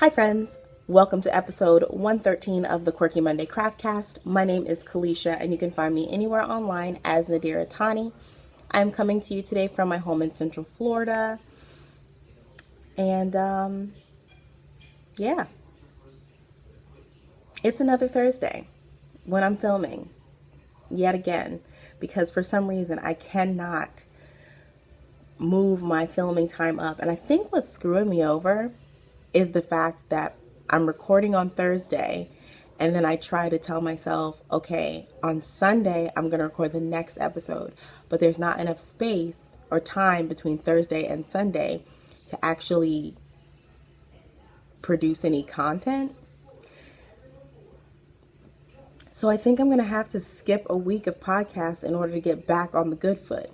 Hi friends, welcome to episode 113 of the Quirky Monday Craftcast. My name is Kalisha and you can find me anywhere online as Nadira Tani. I'm coming to you today from my home in Central Florida. And yeah, it's another Thursday when I'm filming yet again because for some reason I cannot move my filming time up. And I think what's screwing me over is the fact that I'm recording on Thursday and then I try to tell myself, okay, on Sunday I'm going to record the next episode, but there's not enough space or time between Thursday and Sunday to actually produce any content. So I think I'm going to have to skip a week of podcasts in order to get back on the good foot.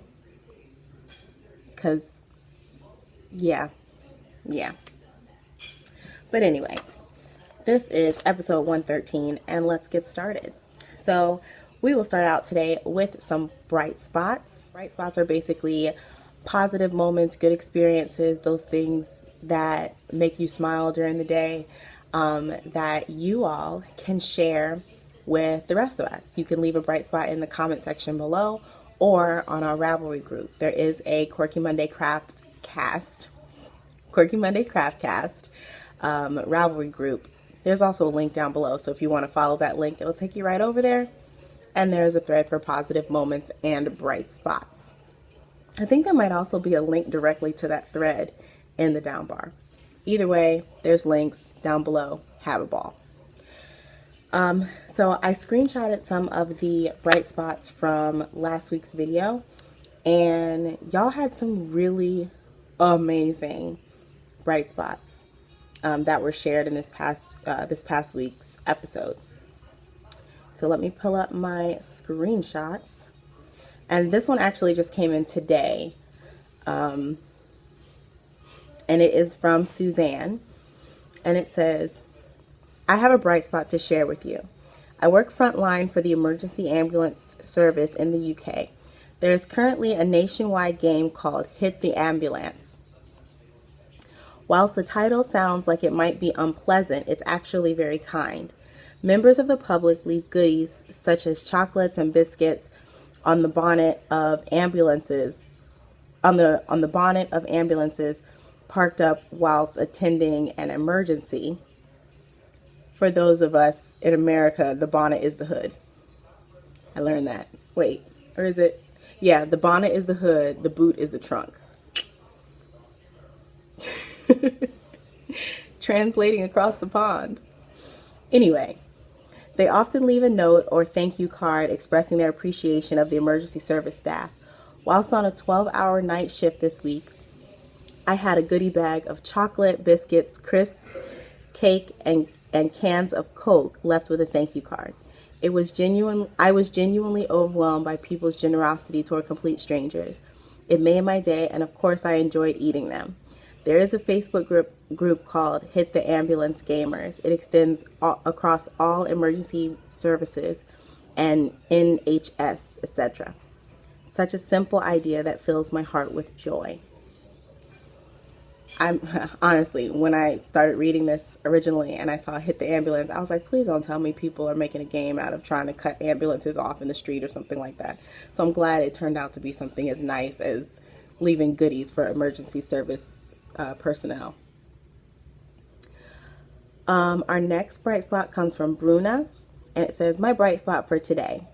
Because, yeah. But anyway, this is episode 113, and let's get started. So we will start out today with some bright spots. Bright spots are basically positive moments, good experiences, those things that make you smile during the day, that you all can share with the rest of us. You can leave a bright spot in the comment section below or on our Ravelry group. There is a Quirky Monday Craftcast Ravelry group. There's also a link down below, so if you want to follow that link, it'll take you right over there. And there's a thread for positive moments and bright spots. I think there might also be a link directly to that thread in the down bar. Either way, there's links down below. Have a ball. So I screenshotted some of the bright spots from last week's video, and y'all had some really amazing bright spots that were shared in this past week's episode. So let me pull up my screenshots. And this one actually just came in today. And it is from Suzanne. And it says, I have a bright spot to share with you. I work frontline for the emergency ambulance service in the UK. There is currently a nationwide game called Hit the Ambulance. Whilst the title sounds like it might be unpleasant, it's actually very kind. Members of the public leave goodies such as chocolates and biscuits on the bonnet of ambulances, on the bonnet of ambulances parked up whilst attending an emergency. For those of us in America, the bonnet is the hood. I learned that. Wait, or is it? Yeah, the bonnet is the hood, the boot is the trunk. Translating across the pond. Anyway, they often leave a note or thank you card expressing their appreciation of the emergency service staff. Whilst on a 12-hour night shift this week, I had a goodie bag of chocolate, biscuits, crisps, cake, and cans of Coke left with a thank you card. I was genuinely overwhelmed by people's generosity toward complete strangers. It made my day, and of course I enjoyed eating them. There is a Facebook group called Hit the Ambulance Gamers. It extends across all emergency services and NHS, etc. Such a simple idea that fills my heart with joy. I'm honestly, when I started reading this originally and I saw Hit the Ambulance, I was like, please don't tell me people are making a game out of trying to cut ambulances off in the street or something like that. So I'm glad it turned out to be something as nice as leaving goodies for emergency service personnel. Our next bright spot comes from Bruna, and it says, my bright spot for today.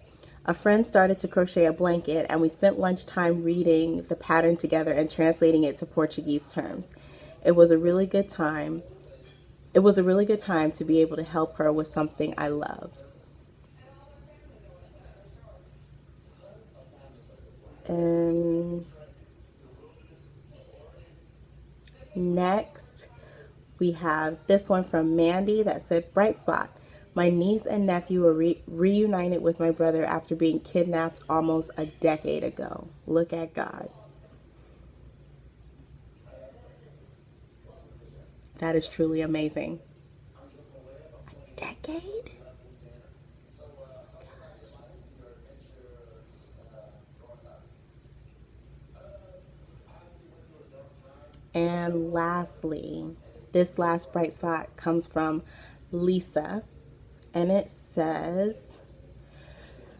A friend started to crochet a blanket, and we spent lunchtime reading the pattern together and translating it to Portuguese terms. It was a really good time. It was a really good time to be able to help her with something I love. And next, we have this one from Mandy that said, bright spot. My niece and nephew were reunited with my brother after being kidnapped almost a decade ago. Look at God. That is truly amazing. A decade? And lastly, This last bright spot comes from Lisa, and it says,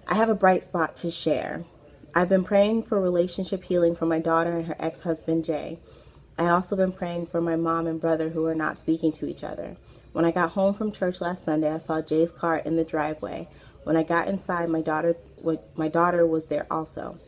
I have a bright spot to share. I've been praying for relationship healing for my daughter and her ex-husband, Jay. I had also been praying for my mom and brother who are not speaking to each other. When I got home from church last Sunday, I saw Jay's car in the driveway. When I got inside, my daughter was there also.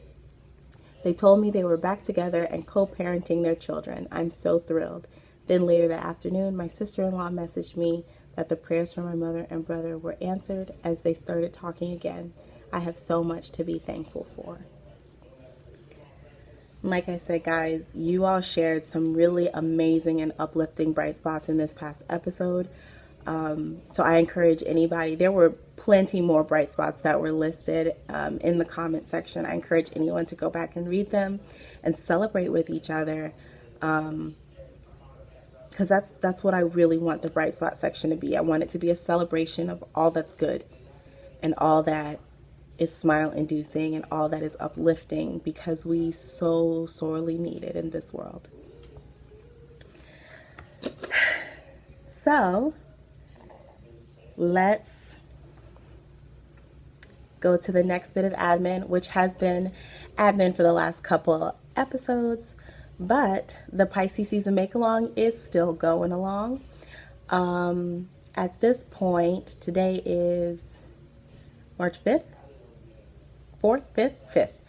They told me they were back together and co-parenting their children. I'm so thrilled. Then later that afternoon, my sister-in-law messaged me that the prayers for my mother and brother were answered as they started talking again. I have so much to be thankful for. Like I said, guys, you all shared some really amazing and uplifting bright spots in this past episode. So I encourage anybody, there were plenty more bright spots that were listed in the comment section. I encourage anyone to go back and read them and celebrate with each other. Because that's what I really want the bright spot section to be. I want it to be a celebration of all that's good and all that is smile inducing and all that is uplifting, because we so sorely need it in this world. So let's go to the next bit of admin, which has been admin for the last couple episodes, but the Pisces season make along is still going along. At this point, today is March 5th. 4th, 5th,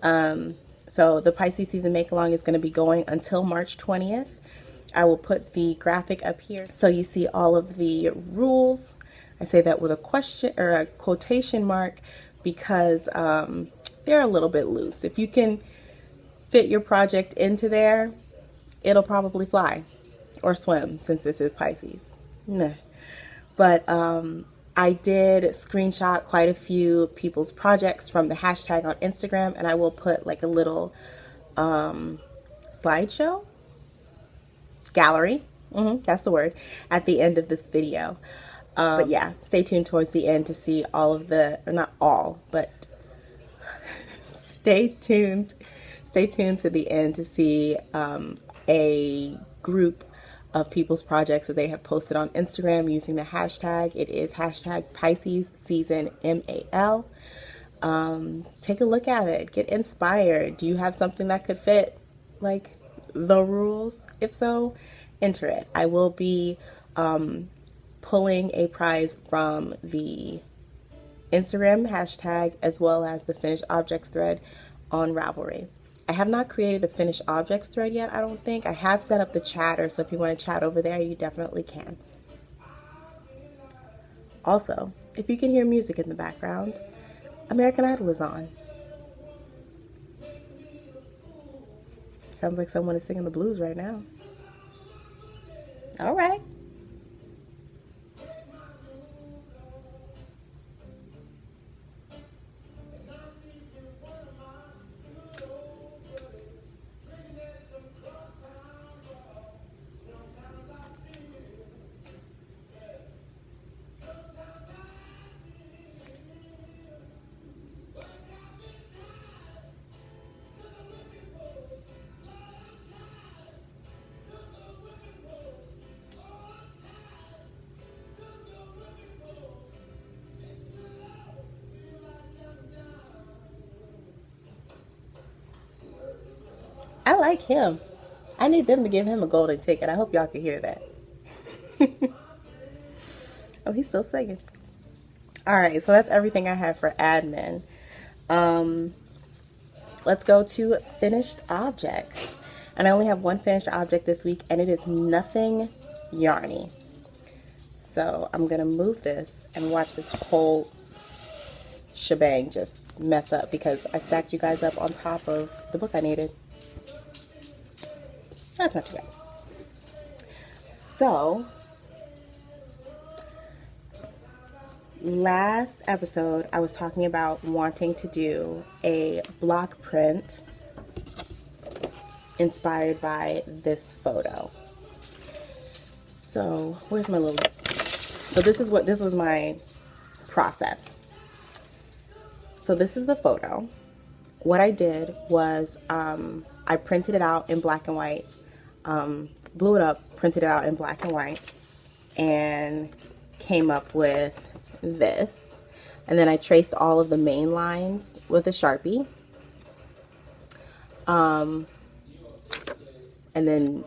5th. So the Pisces season make along is going to be going until March 20th. I will put the graphic up here so you see all of the rules. I say that with a question or a quotation mark because they're a little bit loose. If you can fit your project into there, it'll probably fly or swim, since this is Pisces. Nah. But I did screenshot quite a few people's projects from the hashtag on Instagram, and I will put like a little slideshow gallery, that's the word, at the end of this video. But yeah, stay tuned towards the end to see all of the, or not all, but stay tuned to the end to see a group of people's projects that they have posted on Instagram using the hashtag. It is hashtag Pisces Season MAL. Take a look at it. Get inspired. Do you have something that could fit like the rules? If so, enter it. I will be pulling a prize from the Instagram hashtag as well as the finished objects thread on Ravelry. I have not created a finished objects thread yet, I don't think. I have set up the chatter, so if you want to chat over there, you definitely can. Also, if you can hear music in the background, American Idol is on. Sounds like someone is singing the blues right now. All right. I like him. I need them to give him a golden ticket. I hope y'all can hear that. Oh, he's still singing. All right, so that's everything I have for admin. Let's go to finished objects. And I only have one finished object this week, and it is nothing yarny. So I'm going to move this and watch this whole shebang just mess up because I stacked you guys up on top of the book I needed. That's not too bad. So, last episode, I was talking about wanting to do a block print inspired by this photo. So, where's my little... So this was my process. So this is the photo. What I did was I printed it out in black and white blew it up, printed it out in black and white, and came up with this. And then I traced all of the main lines with a Sharpie. And then,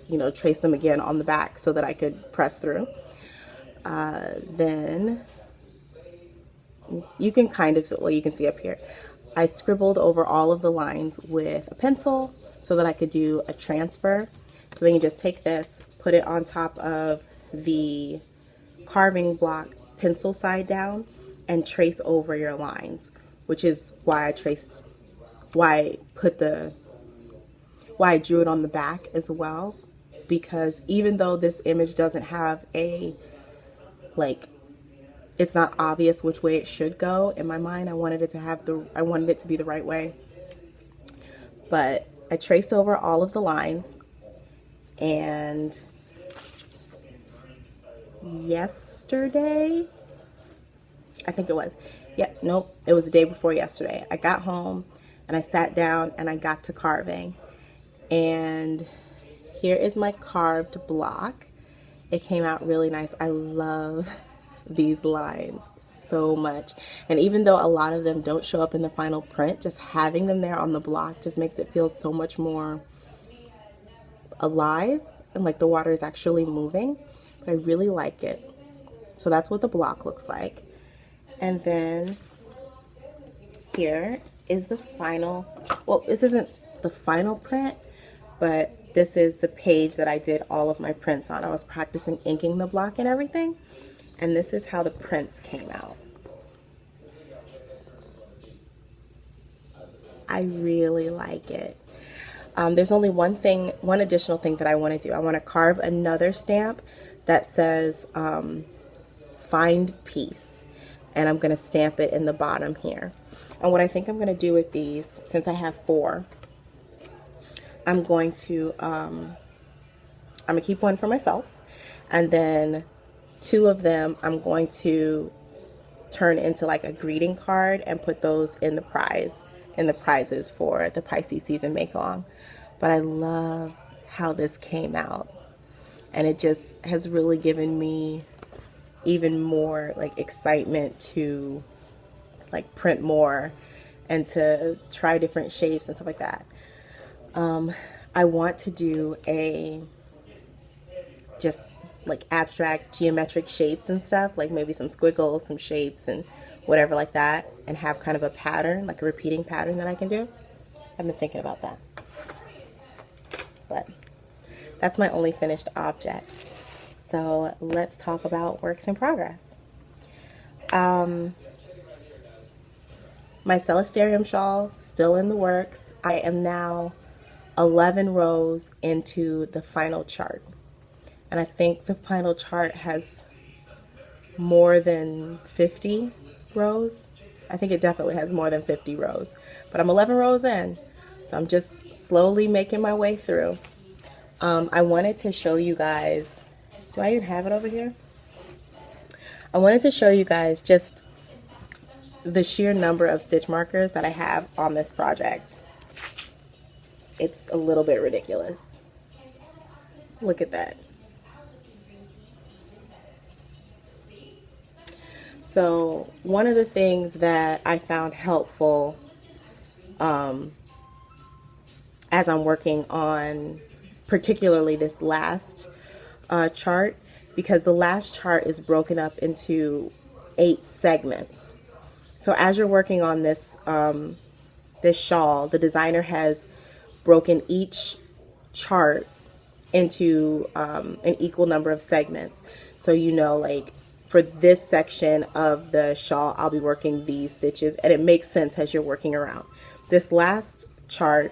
you know, trace them again on the back so that I could press through. Then you can kind of, well, you can see up here, I scribbled over all of the lines with a pencil so that I could do a transfer. So then you just take this, put it on top of the carving block, pencil side down, and trace over your lines, which is why I drew it on the back as well, because even though this image doesn't have a, like, it's not obvious which way it should go, in my mind I wanted it to be the right way. But I traced over all of the lines, and yesterday, I think it was, it was the day before yesterday, I got home and I sat down and I got to carving. And here is my carved block. It came out really nice. I love these lines so much. And even though a lot of them don't show up in the final print, just having them there on the block just makes it feel so much more alive and like the water is actually moving. I really like it. So that's what the block looks like. And then here is the final, well, this isn't the final print, but this is the page that I did all of my prints on. I was practicing inking the block and everything, and this is how the prints came out. I really like it. There's only one additional thing that I want to do. I want to carve another stamp that says find peace, and I'm going to stamp it in the bottom here. And what I think I'm going to do with these, since I have 4, I'm going to keep one for myself, and then 2 of them I'm going to turn into like a greeting card and put those in the prizes for the Pisces season make along. But I love how this came out, and it just has really given me even more like excitement to like print more and to try different shapes and stuff like that. I want to do just like abstract geometric shapes and stuff, like maybe some squiggles, some shapes and whatever like that, and have kind of a pattern, like a repeating pattern that I can do. I've been thinking about that. But that's my only finished object. So let's talk about works in progress. My Celestarium shawl, still in the works. I am now 11 rows into the final chart. And I think the final chart has more than 50 rows. I think it definitely has more than 50 rows. But I'm 11 rows in, so I'm just slowly making my way through. I wanted to show you guys, do I even have it over here? I wanted to show you guys just the sheer number of stitch markers that I have on this project. It's a little bit ridiculous. Look at that. So one of the things that I found helpful as I'm working on particularly this last chart, because the last chart is broken up into 8 segments. So as you're working on this this shawl, the designer has broken each chart into an equal number of segments. So you know, like for this section of the shawl, I'll be working these stitches, and it makes sense as you're working around. This last chart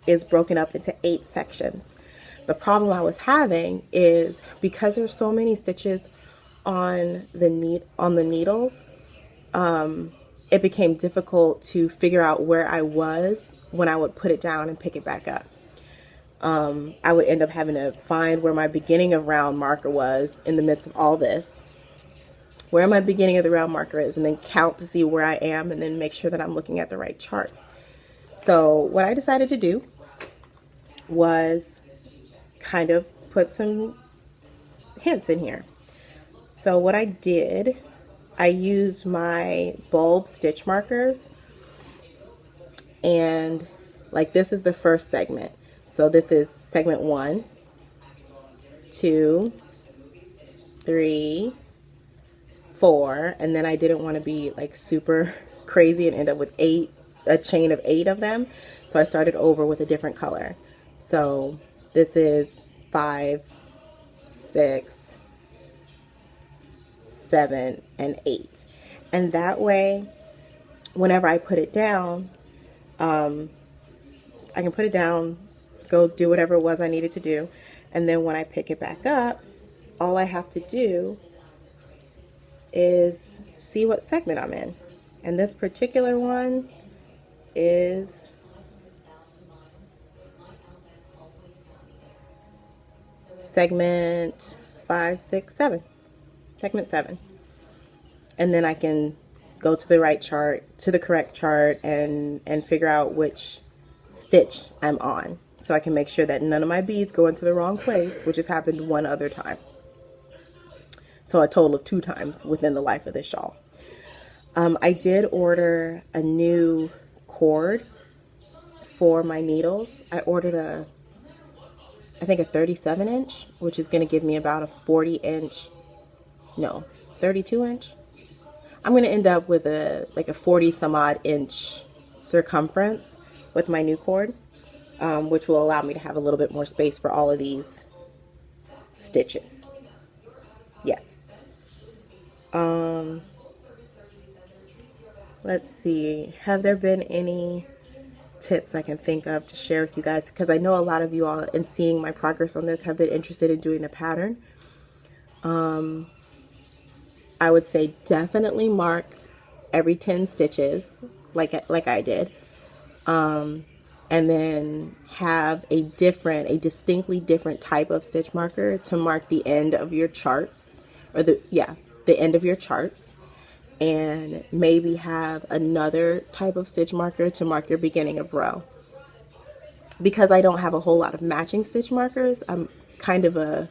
is broken up into 8 sections. The problem I was having is because there's so many stitches on the needles, it became difficult to figure out where I was when I would put it down and pick it back up. I would end up having to find where my beginning of round marker was in the midst of all this, where my beginning of the round marker is, and then count to see where I am, and then make sure that I'm looking at the right chart. So what I decided to do was kind of put some hints in here. So what I did, I used my bulb stitch markers, and like this is the first segment. So this is segment 1, 2, 3, 4, and then I didn't want to be like super crazy and end up with a chain of 8 of them. So I started over with a different color. So this is 5, 6, 7, and 8. And that way, whenever I put it down, I can put it down, go do whatever it was I needed to do. And then when I pick it back up, all I have to do is see what segment I'm in. And this particular one is segment 5, 6, 7. Segment 7. And then I can go to the right chart, to the correct chart, and figure out which stitch I'm on. So I can make sure that none of my beads go into the wrong place, which has happened one other time. So a total of 2 times within the life of this shawl. I did order a new cord for my needles. I ordered I think a 37 inch, which is going to give me about a 40 inch, no, 32 inch. I'm going to end up with like a 40 some odd inch circumference with my new cord, which will allow me to have a little bit more space for all of these stitches. Yes. Let's see, have there been any tips I can think of to share with you guys? Because I know a lot of you all, in seeing my progress on this, have been interested in doing the pattern. I would say definitely mark every 10 stitches like I did, and then have a distinctly different type of stitch marker to mark the end of your charts, or the end of your charts. And maybe have another type of stitch marker to mark your beginning of row. Because I don't have a whole lot of matching stitch markers, I'm kind of a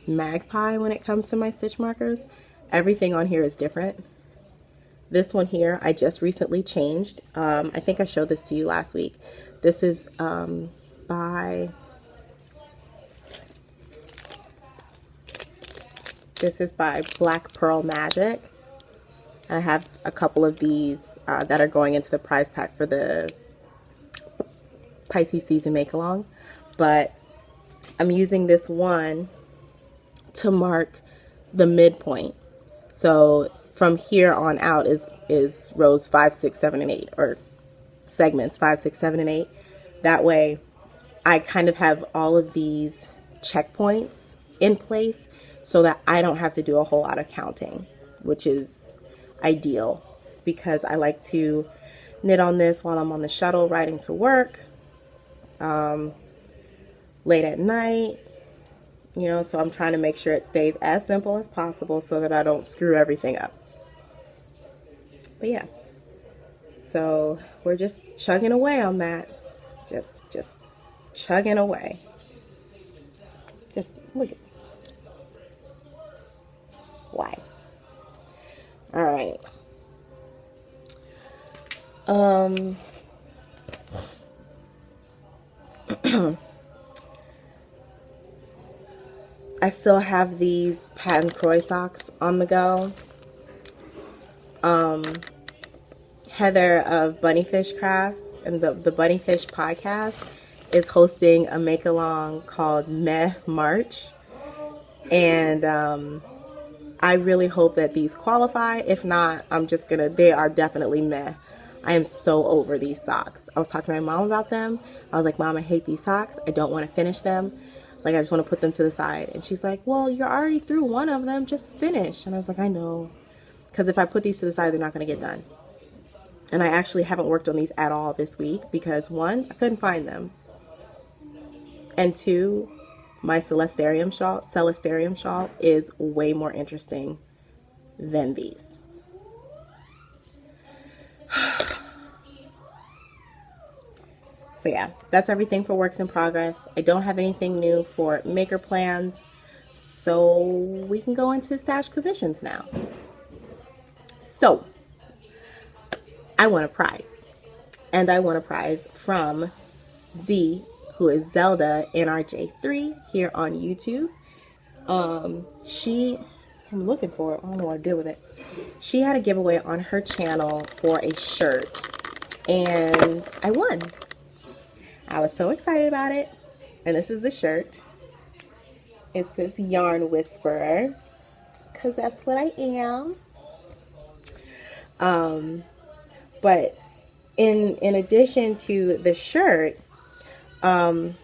magpie when it comes to my stitch markers. Everything on here is different. This one here I just recently changed. I think I showed this to you last week. This is by Black Purl Magic. I have a couple of these that are going into the prize pack for the Pisces season make-along, but I'm using this one to mark the midpoint. So from here on out is rows 5, 6, 7, and 8, or segments 5, 6, 7, and 8. That way I kind of have all of these checkpoints in place so that I don't have to do a whole lot of counting, which is ideal, because I like to knit on this while I'm on the shuttle riding to work, late at night, so I'm trying to make sure it stays as simple as possible so that I don't screw everything up. But yeah, so we're just chugging away on that, just chugging away. Just look at why. All right. I still have these patent croy socks on the go. Heather of Bunnyfish Crafts and the Bunnyfish podcast is hosting a make-along called Meh March. And I really hope that these qualify. If not, they are definitely meh. I am so over these socks. I was talking to my mom about them. I was like, Mom, I hate these socks. I don't want to finish them. Like, I just want to put them to the side. And she's like, well, you're already through one of them. Just finish. And I was like, I know. Because if I put these to the side, they're not going to get done. And I actually haven't worked on these at all this week because, 1, I couldn't find them. And 2, my Celestarium shawl is way more interesting than these. So yeah, that's everything for works in progress. I don't have anything new for maker plans, so we can go into stash positions now. So I won a prize, and I won a prize from Z, who is Zelda NRJ3 here on YouTube. I'm looking for it. I don't know what to do with it. She had a giveaway on her channel for a shirt, and I won. I was so excited about it. And this is the shirt. It says Yarn Whisperer, because that's what I am. But in addition to the shirt, I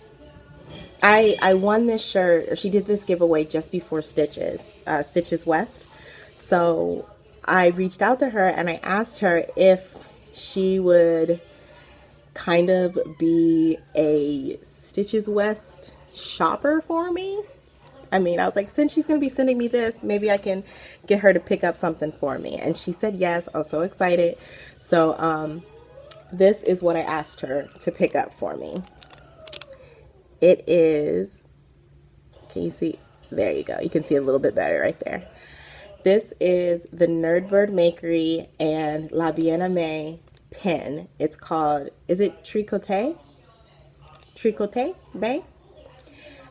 won this shirt, or she did this giveaway just before Stitches West. So I reached out to her and I asked her if she would kind of be a Stitches West shopper for me. I mean, I was like, since she's going to be sending me this, maybe I can get her to pick up something for me. And she said yes. I was so excited. So this is what I asked her to pick up for me. It is, can you see? There you go. You can see a little bit better right there. This is the Nerdbird Makery and La Bien-Aimée pin. It's called, is it Tricoté? Tricoté Bay?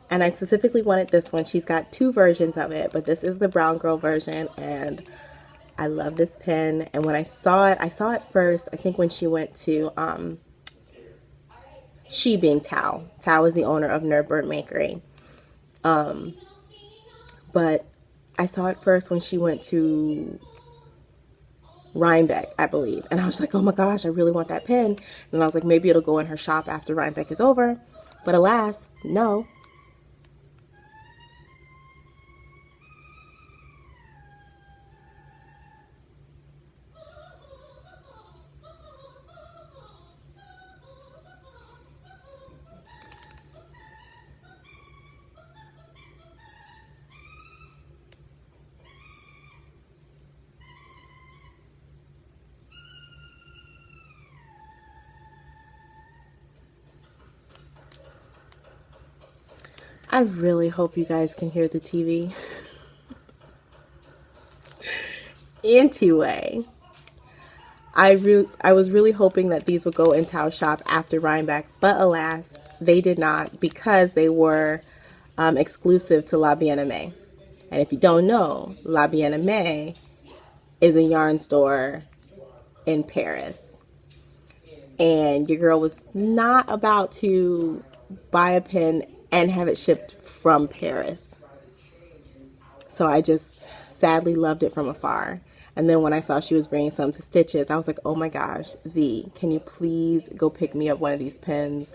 And I specifically wanted this one. She's got two versions of it, but this is the brown girl version, and I love this pin. And when I saw it first, I think when she went to, she being Tao. Tao is the owner of Nerdbird Makery. But I saw it first when she went to Rhinebeck, I believe. And I was like, oh my gosh, I really want that pin. And I was like, maybe it'll go in her shop after Rhinebeck is over. But alas, no. I really hope you guys can hear the TV. Anyway, I was really hoping that these would go in Tao's shop after Rhinebeck, but alas, they did not, because they were exclusive to La Bien-Aimée. And if you don't know, La Bien-Aimée is a yarn store in Paris. And your girl was not about to buy a pin and have it shipped from Paris. So I just sadly loved it from afar. And then when I saw she was bringing some to Stitches, I was like, oh my gosh, Z, can you please go pick me up one of these pins?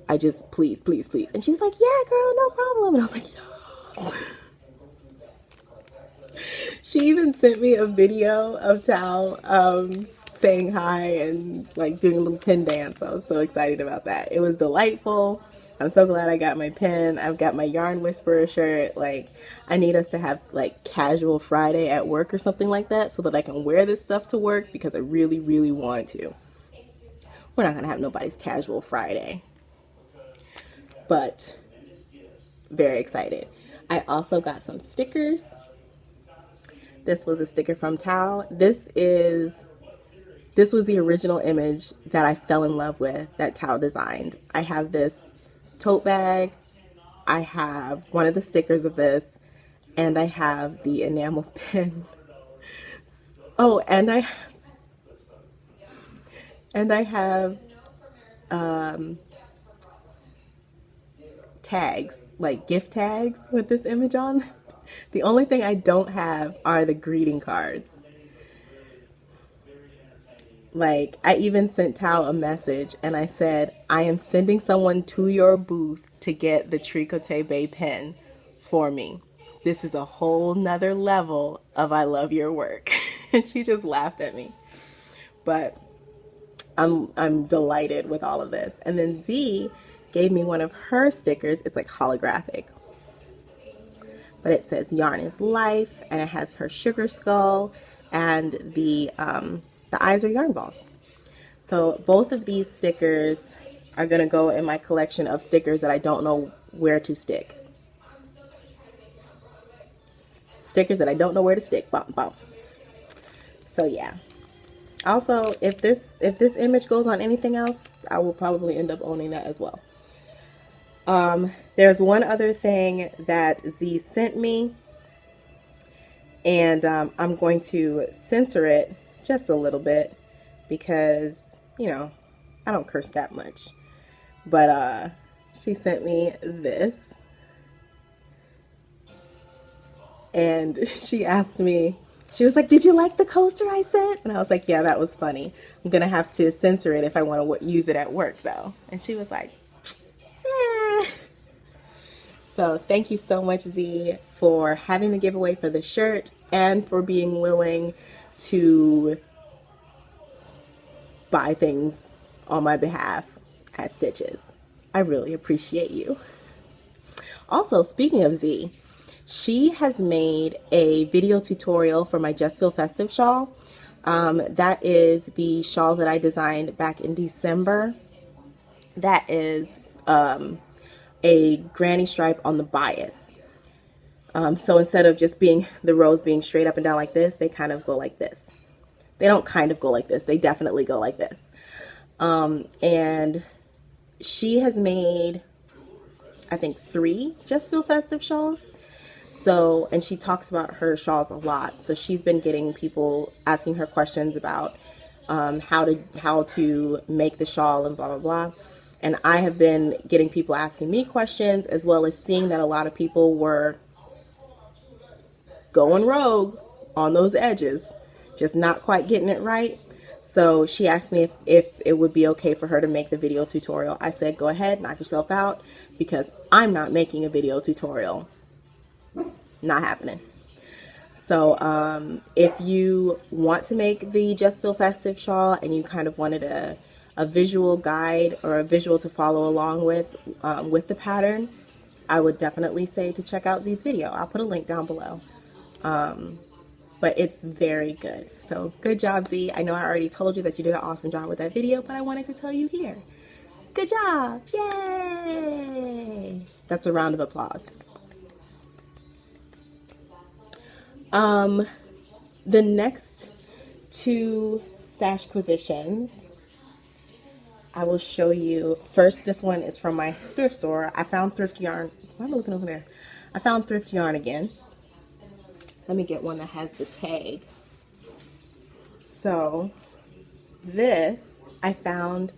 I just, please, please, please. And she was like, yeah, girl, no problem. And I was like, yes. She even sent me a video of Tao saying hi and like doing a little pin dance. I was so excited about that. It was delightful. I'm so glad I got my pin. I've got my Yarn Whisperer shirt. Like, I need us to have like casual Friday at work or something like that so that I can wear this stuff to work, because I really, really want to. We're not going to have nobody's casual Friday. But very excited. I also got some stickers. This was a sticker from Tao. This was the original image that I fell in love with that Tao designed. I have this tote bag, I have one of the stickers of this, and I have the enamel pin. Oh, and I have tags, like gift tags with this image on. The only thing I don't have are the greeting cards. Like, I even sent Tao a message and I said, I am sending someone to your booth to get the Tricoté Bay pen for me. This is a whole nother level of I love your work. And she just laughed at me. But I'm delighted with all of this. And then Z gave me one of her stickers. It's like holographic. But it says Yarn is Life, and it has her sugar skull, and the eyes are yarn balls. So both of these stickers are going to go in my collection of stickers that I don't know where to stick. Stickers that I don't know where to stick. Bump, bump. So yeah. Also, if this image goes on anything else, I will probably end up owning that as well. There's one other thing that Z sent me, and I'm going to censor it just a little bit because, you know, I don't curse that much. But she sent me this, and she asked me, she was like, did you like the coaster I sent? And I was like, yeah, that was funny. I'm gonna have to censor it if I want to use it at work though. And she was like, eh. So thank you so much, Z, for having the giveaway for the shirt and for being willing to buy things on my behalf at Stitches. I really appreciate you. Also, speaking of Z, she has made a video tutorial for my Just Feel Festive shawl. That is the shawl that I designed back in December. That is a granny stripe on the bias. So instead of just being the rows being straight up and down like this, they kind of go like this. They don't kind of go like this. They definitely go like this. And she has made, I think, 3 Just Feel Festive shawls. So, and she talks about her shawls a lot. So she's been getting people asking her questions about how to make the shawl and blah, blah, blah. And I have been getting people asking me questions, as well as seeing that a lot of people were going rogue on those edges, just not quite getting it right. So she asked me if it would be okay for her to make the video tutorial. I said, go ahead, knock yourself out, because I'm not making a video tutorial. Not happening. So if you want to make the Just Feel Festive shawl and you kind of wanted a visual guide or a visual to follow along with the pattern, I would definitely say to check out Z's video. I'll put a link down below. But it's very good. So good job, Z. I know I already told you that you did an awesome job with that video, but I wanted to tell you here. Good job. Yay. That's a round of applause. The next 2 stash acquisitions, I will show you. First, this one is from my thrift store. I found thrift yarn. Why am I looking over there? I found thrift yarn again. Let me get one that has the tag. So this I found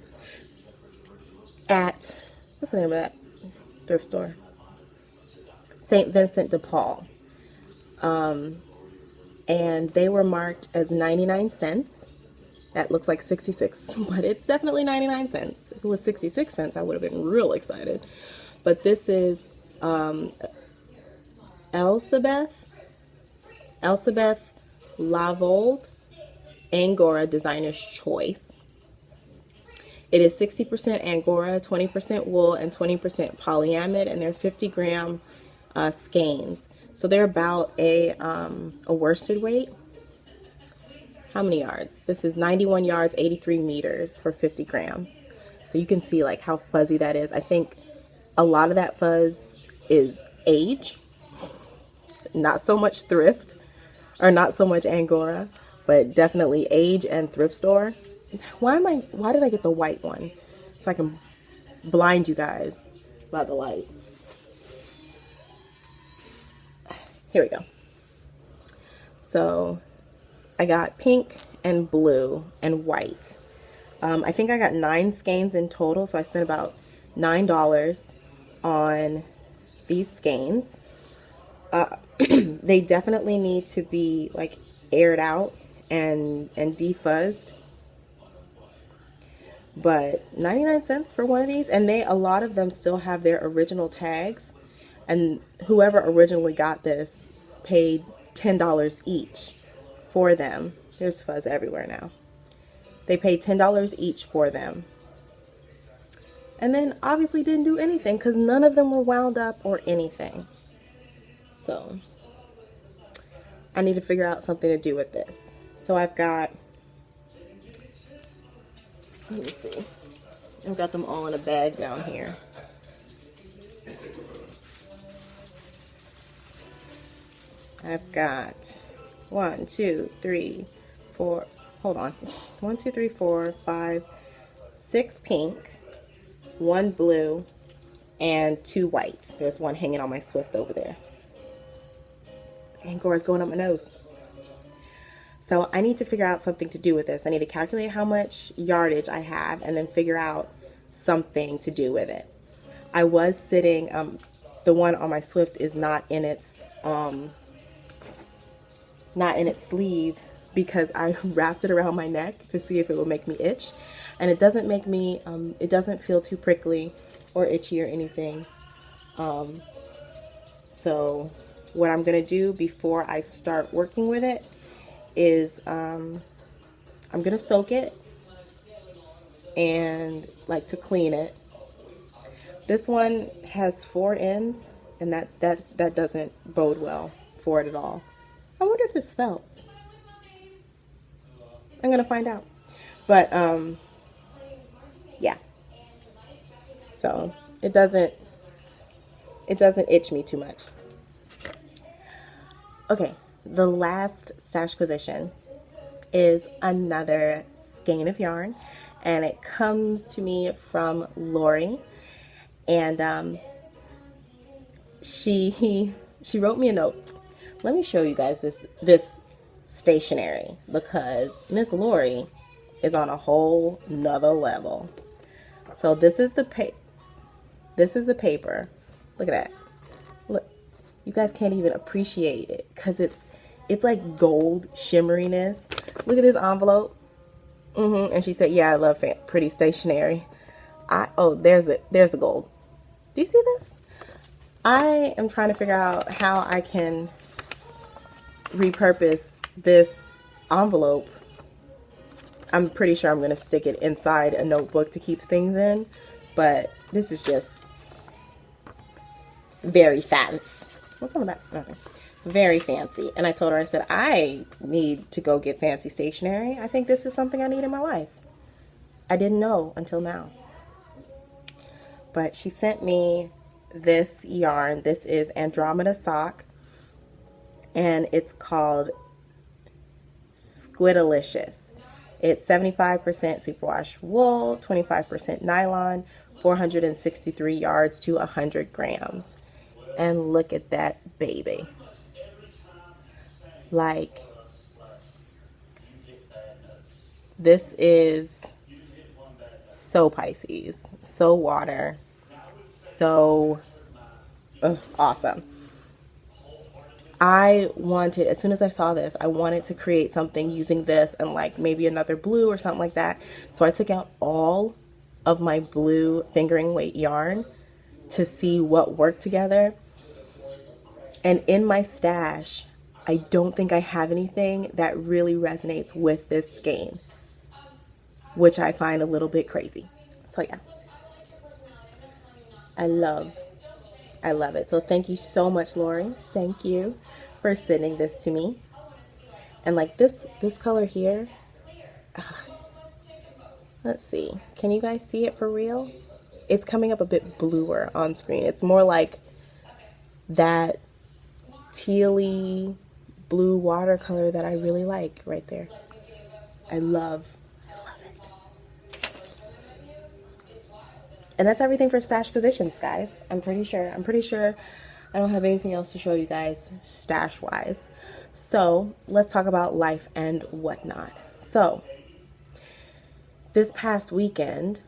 at, what's the name of that thrift store? St. Vincent de Paul. And they were marked as 99 cents. That looks like 66, but it's definitely 99 cents. If it was 66 cents, I would have been real excited. But this is Elsebeth Lavold Angora Designer's Choice. It is 60% Angora, 20% wool, and 20% polyamide, and they're 50-gram skeins. So they're about a worsted weight. How many yards? This is 91 yards, 83 meters for 50 grams. So you can see like how fuzzy that is. I think a lot of that fuzz is age, not so much thrift, or not so much Angora, but definitely age and thrift store. Why did I get the white one? So I can blind you guys by the light. Here we go. So I got pink and blue and white. I think I got 9 skeins in total, so I spent about $9 on these skeins. They definitely need to be like aired out and defuzzed. But 99 cents for one of these, and a lot of them still have their original tags. And whoever originally got this paid $10 each for them. There's fuzz everywhere now. They paid $10 each for them. And then obviously didn't do anything because none of them were wound up or anything. So I need to figure out something to do with this. So I've got Let me see. I've got them all in a bag down here. I've got 1, 2, 3, 4, hold on. 1, 2, 3, 4, 5, 6 pink, 1 blue, and 2 white. There's one hanging on my Swift over there. Angora's going up my nose. So I need to figure out something to do with this. I need to calculate how much yardage I have and then figure out something to do with it. I was sitting, the one on my Swift is not in its sleeve because I wrapped it around my neck to see if it would make me itch. And it doesn't make me, it doesn't feel too prickly or itchy or anything. So what I'm going to do before I start working with it is I'm going to soak it and like to clean it. This one has 4 ends and that doesn't bode well for it at all. I wonder if this felts. I'm going to find out. But yeah. So it doesn't itch me too much. Okay, the last stash position is another skein of yarn, and it comes to me from Lori, and she wrote me a note. Let me show you guys this stationery because Miss Lori is on a whole nother level. So this is the paper. Look at that. Look, you guys can't even appreciate it because it's like gold shimmeriness. Look at this envelope. And she said, "Yeah, I love pretty stationery." There's the gold. Do you see this? I am trying to figure out how I can repurpose this envelope. I'm pretty sure I'm going to stick it inside a notebook to keep things in, but this is just very fancy. What's on the back? Nothing. Very fancy. And I told her, I said, I need to go get fancy stationery. I think this is something I need in my life. I didn't know until now. But she sent me this yarn. This is Andromeda Sock. And it's called Squidalicious. It's 75% superwash wool, 25% nylon, 463 yards to 100 grams. And look at that baby. Like, this is so Pisces, so water, so awesome. I wanted, as soon as I saw this, I wanted to create something using this and like maybe another blue or something like that. So I took out all of my blue fingering weight yarn to see what worked together. And in my stash, I don't think I have anything that really resonates with this skein, which I find a little bit crazy. So yeah, I love it. So thank you so much, Lori. Thank you for sending this to me. And like this color here, let's see. Can you guys see it for real? It's coming up a bit bluer on screen. It's more like that tealy blue watercolor that I really like right there. I love it. And that's everything for stash positions, guys. I'm pretty sure I don't have anything else to show you guys stash wise. So let's talk about life and whatnot. So this past weekend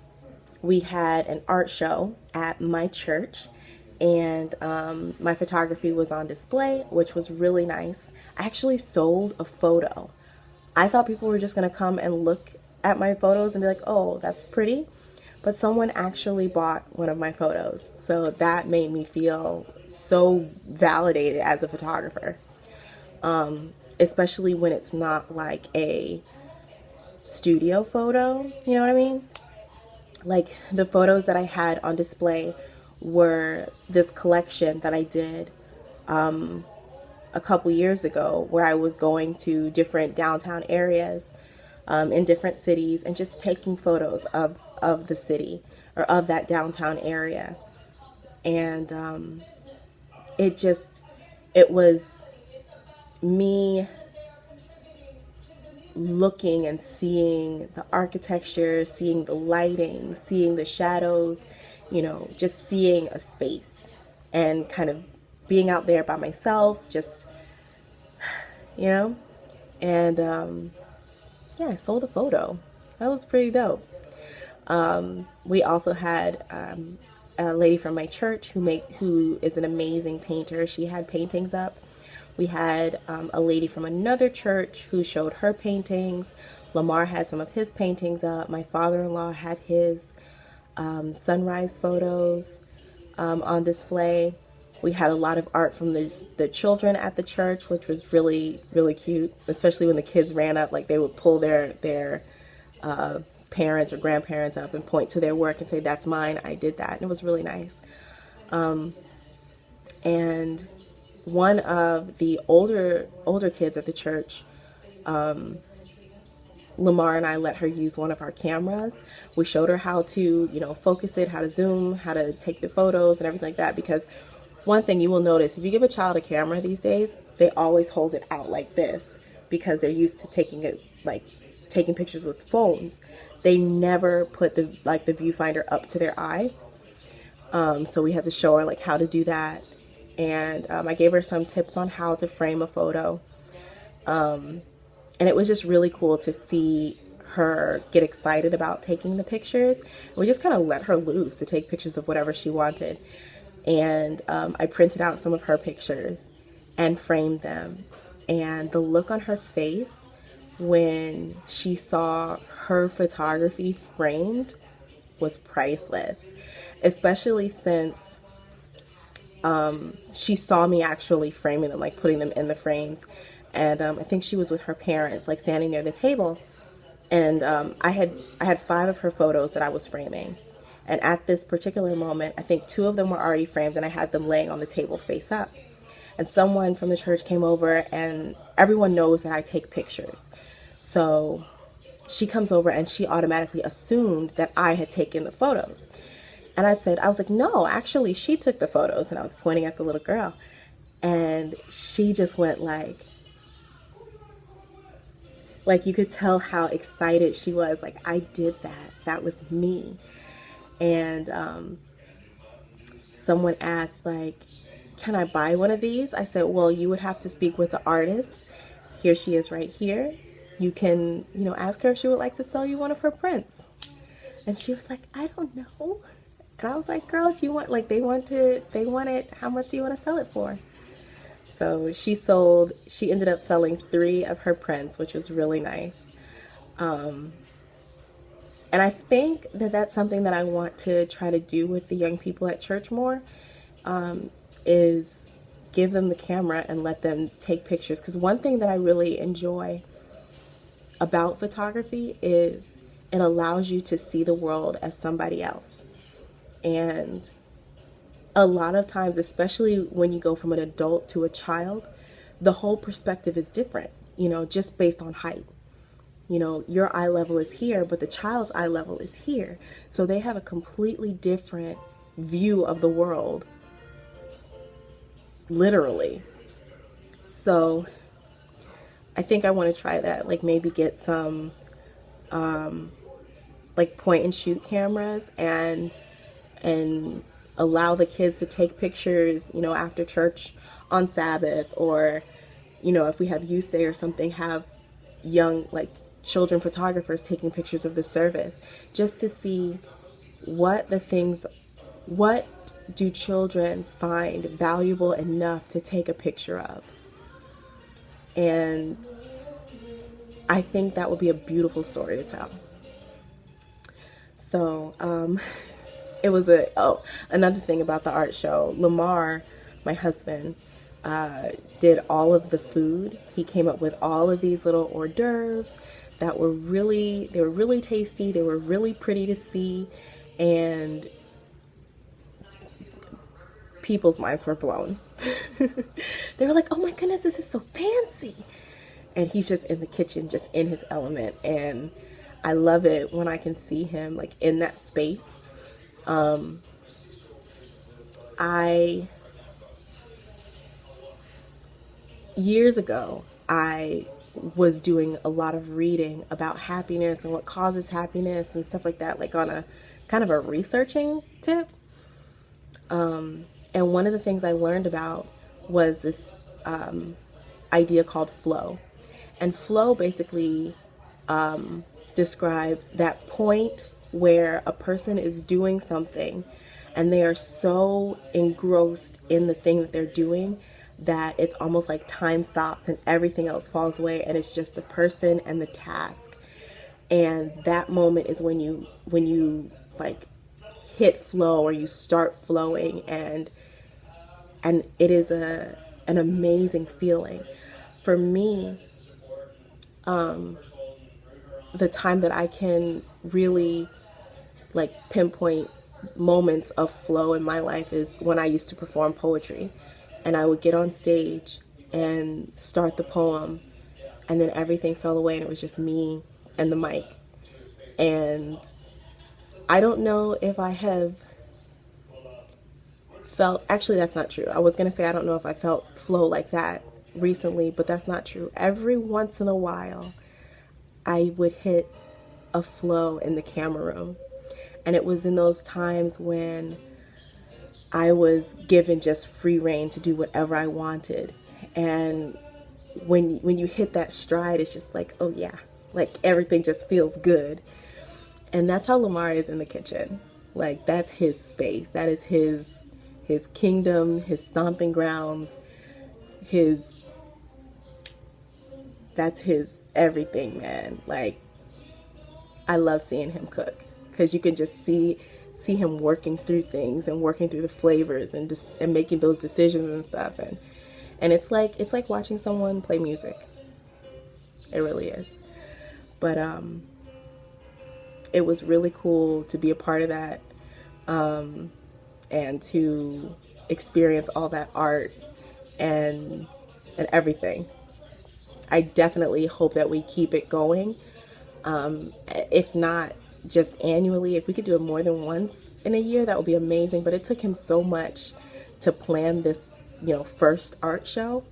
we had an art show at my church, and my photography was on display, which was really nice. I actually sold a photo. I thought people were just gonna come and look at my photos and be like, oh, that's pretty. But someone actually bought one of my photos. So that made me feel so validated as a photographer. Especially when it's not like a studio photo, you know what I mean? Like the photos that I had on display were this collection that I did a couple years ago where I was going to different downtown areas in different cities and just taking photos of the city or of that downtown area. And it was me looking and seeing the architecture, seeing the lighting, seeing the shadows, just seeing a space and kind of being out there by myself, just, and I sold a photo. That was pretty dope. We also had a lady from my church who is an amazing painter. She had paintings up. We had a lady from another church who showed her paintings. Lamar had some of his paintings up. My father-in-law had his sunrise photos on display. We had a lot of art from the children at the church, which was really, really cute, especially when the kids ran up, like they would pull their parents or grandparents up and point to their work and say, "That's mine, I did that." And it was really nice. And one of the older kids at the church, Lamar and I let her use one of our cameras. We showed her how to, focus it, how to zoom, how to take the photos and everything like that. Because one thing you will notice, if you give a child a camera these days, they always hold it out like this because they're used to taking pictures with phones. They never put the viewfinder up to their eye. So we had to show her how to do that. And I gave her some tips on how to frame a photo. And it was just really cool to see her get excited about taking the pictures. We just kind of let her loose to take pictures of whatever she wanted. And I printed out some of her pictures and framed them. And the look on her face when she saw her photography framed was priceless, especially since she saw me actually framing them, putting them in the frames. And I think she was with her parents, standing near the table. And I had 5 of her photos that I was framing. And at this particular moment, I think 2 of them were already framed, and I had them laying on the table face up. And someone from the church came over, and everyone knows that I take pictures. So she comes over, and she automatically assumed that I had taken the photos. And I was like, no, actually, she took the photos. And I was pointing at the little girl. And she just went you could tell how excited she was. I did that. That was me. And someone asked, can I buy one of these? I said, well, you would have to speak with the artist. Here she is right here. You can, ask her if she would like to sell you one of her prints. And she was like, I don't know. And I was like, girl, if you want, they want it, how much do you want to sell it for? So she ended up selling 3 of her prints, which was really nice. And I think that that's something that I want to try to do with the young people at church more, is give them the camera and let them take pictures. Because one thing that I really enjoy about photography is it allows you to see the world as somebody else. And a lot of times, especially when you go from an adult to a child, the whole perspective is different, just based on height. Your eye level is here, but the child's eye level is here. So they have a completely different view of the world, literally. So I think I want to try that, maybe get some point and shoot cameras and allow the kids to take pictures, after church on Sabbath, or, if we have youth day or something, have young, children photographers taking pictures of the service, just to see what do children find valuable enough to take a picture of. And I think that would be a beautiful story to tell. So, it was another thing about the art show. Lamar, my husband, did all of the food. He came up with all of these little hors d'oeuvres that were really tasty. They were really pretty to see, and people's minds were blown. They were like, oh my goodness, this is so fancy. and he's just in the kitchen, just in his element. And I love it when I can see him like in that space. Years ago, I was doing a lot of reading about happiness and what causes happiness and stuff like that, like on a kind of a researching tip. And one of the things I learned about was this idea called flow. And flow basically describes that point where a person is doing something and they are so engrossed in the thing that they're doing that it's almost like time stops and everything else falls away, and it's just the person and the task. And that moment is when you like hit flow, or you start flowing, and it is an amazing feeling. For me, the time that I can really like pinpoint moments of flow in my life is when I used to perform poetry, and I would get on stage and start the poem, and then everything fell away and it was just me and the mic. And I don't know if I have felt, actually that's not true. I was going to say I don't know if I felt flow like that recently, but that's not true. Every once in a while I would hit a flow in the camera room, and it was in those times when I was given just free reign to do whatever I wanted. And when you hit that stride, it's just like, oh yeah, like everything just feels good. And that's how Lamar is in the kitchen. Like that's his space. That is his kingdom, his stomping grounds, that's his everything, man. Like I love seeing him cook, because you can just see him working through things and working through the flavors and making those decisions and stuff, and it's like watching someone play music. It really is. But it was really cool to be a part of that, and to experience all that art and everything. I definitely hope that we keep it going. If not just annually, if we could do it more than once in a year, that would be amazing. But it took him so much to plan this, first art show.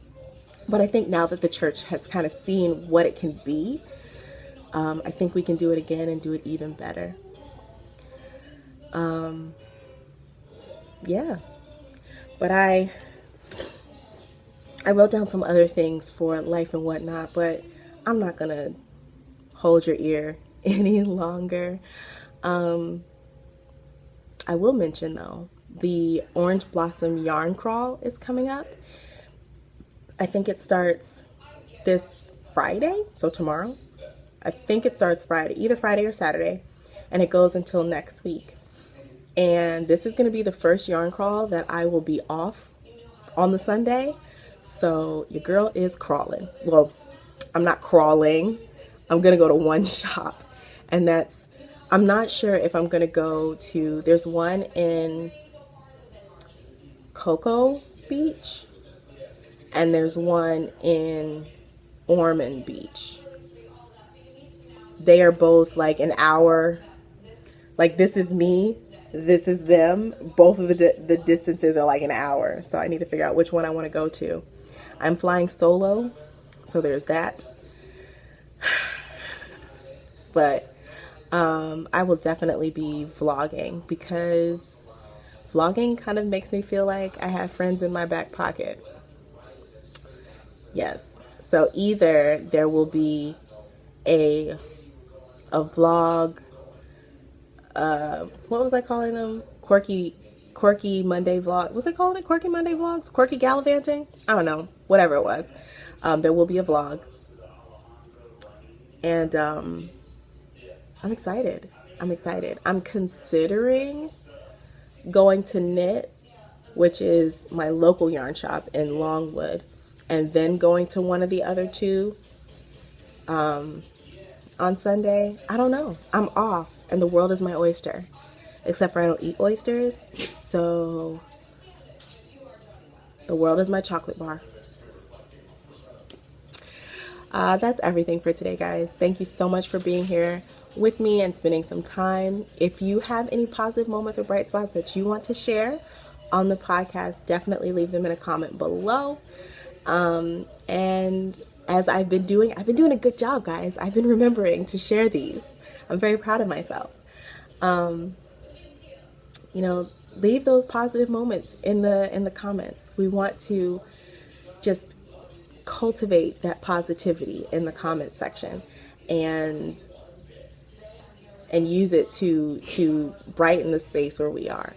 But I think now that the church has kind of seen what it can be, I think we can do it again and do it even better. Yeah. But I wrote down some other things for life and whatnot, but I'm not going to hold your ear any longer. I will mention though, the Orange Blossom Yarn Crawl is coming up. I think it starts this Friday, so tomorrow. I think it starts Friday, either Friday or Saturday, and it goes until next week. And this is going to be the first yarn crawl that I will be off on the Sunday. So your girl is crawling. Well, I'm not crawling. I'm going to go to one shop, and I'm not sure if I'm going to go to, there's one in Cocoa Beach, and there's one in Ormond Beach. They are both like an hour. Like this is me, this is them. Both of the distances are like an hour. So I need to figure out which one I want to go to. I'm flying solo, so there's that. But I will definitely be vlogging, because vlogging kind of makes me feel like I have friends in my back pocket. Yes. So either there will be a vlog, what was I calling them? Quirky Monday vlog. Was it calling it Quirky Monday vlogs? Quirky gallivanting? I don't know. Whatever it was. There will be a vlog. And I'm excited. I'm considering going to Knit, which is my local yarn shop in Longwood, and then going to one of the other two on Sunday. I don't know. I'm off, and the world is my oyster. Except for I don't eat oysters, so the world is my chocolate bar. That's everything for today, guys. Thank you so much for being here with me and spending some time. If you have any positive moments or bright spots that you want to share on the podcast, definitely leave them in a comment below. And as I've been doing a good job, guys. I've been remembering to share these. I'm very proud of myself. You know, leave those positive moments in the comments. We want to just cultivate that positivity in the comment section and use it to brighten the space where we are.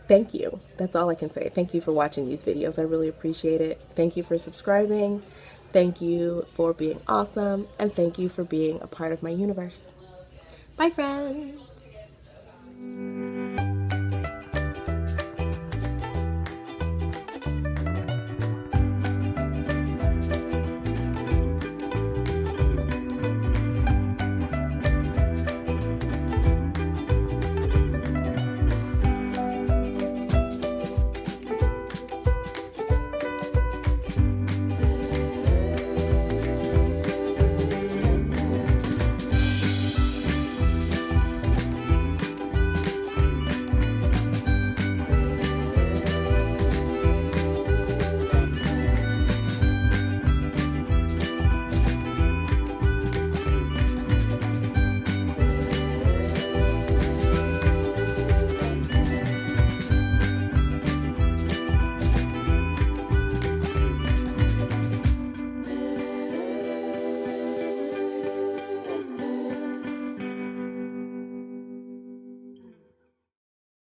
Thank you. That's all I can say. Thank you for watching these videos. I really appreciate it. Thank you for subscribing. Thank you for being awesome. And thank you for being a part of my universe. Bye, friends.